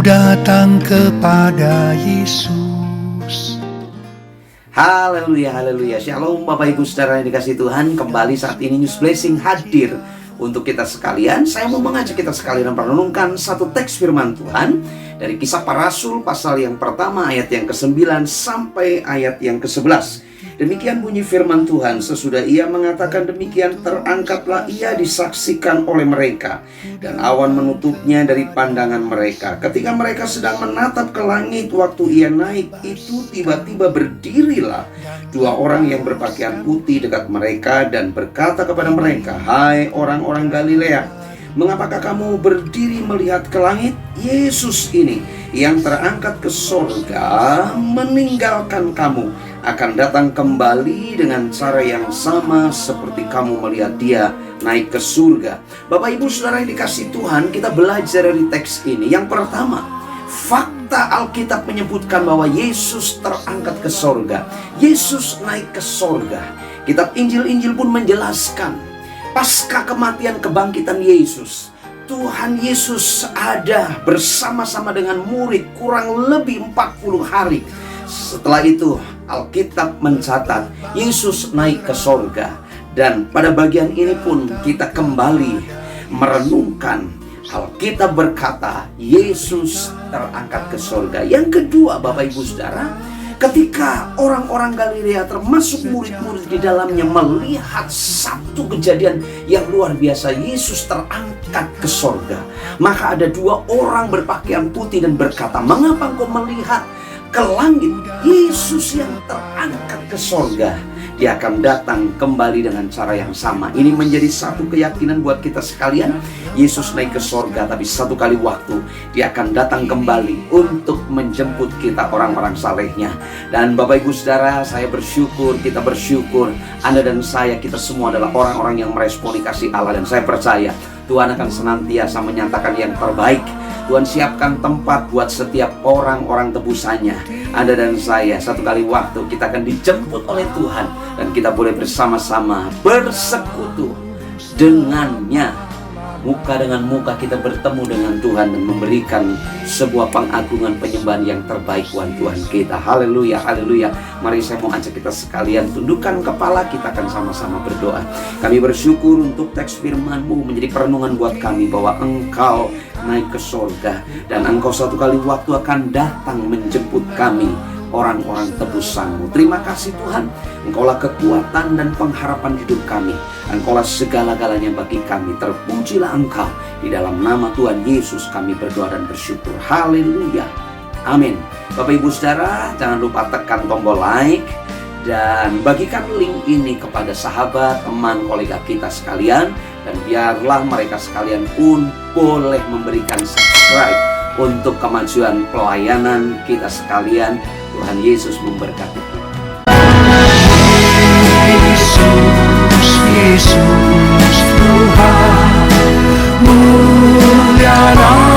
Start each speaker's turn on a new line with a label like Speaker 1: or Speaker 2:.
Speaker 1: datang kepada Yesus.
Speaker 2: Haleluya, haleluya. Shalom Bapak Ibu Saudara yang dikasihi Tuhan. Kembali saat ini News Blessing hadir untuk kita sekalian. Saya mau mengajak kita sekalian merenungkan satu teks firman Tuhan dari Kisah Para Rasul pasal yang pertama ayat yang ke-9 sampai ayat yang ke-11. Demikian bunyi firman Tuhan. Sesudah ia mengatakan demikian, terangkatlah ia disaksikan oleh mereka, dan awan menutupnya dari pandangan mereka. Ketika mereka sedang menatap ke langit waktu ia naik, itu tiba-tiba berdirilah dua orang yang berpakaian putih dekat mereka dan berkata kepada mereka, "Hai orang-orang Galilea, mengapakah kamu berdiri melihat ke langit? Yesus ini yang terangkat ke sorga meninggalkan kamu, akan datang kembali dengan cara yang sama seperti kamu melihat dia naik ke surga." Bapak Ibu Saudara yang dikasihi Tuhan, kita belajar dari teks ini. Yang pertama, fakta Alkitab menyebutkan bahwa Yesus terangkat ke sorga. Yesus naik ke sorga. Kitab Injil-Injil pun menjelaskan pasca kematian kebangkitan Yesus, Tuhan Yesus ada bersama-sama dengan murid kurang lebih 40 hari. Setelah itu Alkitab mencatat Yesus naik ke sorga. Dan pada bagian ini pun kita kembali merenungkan Alkitab berkata Yesus terangkat ke sorga. Yang kedua Bapak Ibu Saudara, ketika orang-orang Galilea termasuk murid-murid di dalamnya melihat satu kejadian yang luar biasa, Yesus terangkat ke sorga, maka ada dua orang berpakaian putih dan berkata, "Mengapa engkau melihat ke langit? Yesus yang terangkat ke sorga, dia akan datang kembali dengan cara yang sama." Ini menjadi satu keyakinan buat kita sekalian. Yesus naik ke sorga, tapi satu kali waktu dia akan datang kembali untuk menjemput kita orang-orang salehnya. Dan Bapak Ibu Saudara, saya bersyukur, kita bersyukur, Anda dan saya, kita semua adalah orang-orang yang meresponi kasih Allah. Dan saya percaya Tuhan akan senantiasa menyatakan yang terbaik. Tuhan siapkan tempat buat setiap orang-orang tebusannya. Anda dan saya, satu kali waktu kita akan dijemput oleh Tuhan, dan kita boleh bersama-sama bersekutu dengannya. Muka dengan muka kita bertemu dengan Tuhan dan memberikan sebuah pengagungan penyembahan yang terbaik buat Tuhan kita. Haleluya, haleluya. Mari saya mau ajak kita sekalian tundukkan kepala, kita akan sama-sama berdoa. Kami bersyukur untuk teks firman-Mu menjadi perenungan buat kami bahwa Engkau naik ke sorga, dan Engkau satu kali waktu akan datang menjemput kami, orang-orang tebusan-Mu. Terima kasih Tuhan, Engkaulah kekuatan dan pengharapan hidup kami. Engkaulah segala-galanya bagi kami. Terpujilah Engkau. Di dalam nama Tuhan Yesus kami berdoa dan bersyukur. Haleluya, amin. Bapak Ibu Saudara, jangan lupa tekan tombol like dan bagikan link ini kepada sahabat, teman, kolega kita sekalian. Dan biarlah mereka sekalian pun boleh memberikan subscribe untuk kemajuan pelayanan kita sekalian. Tuhan Yesus memberkati kita.
Speaker 1: Yesus Tuhan, mulia nama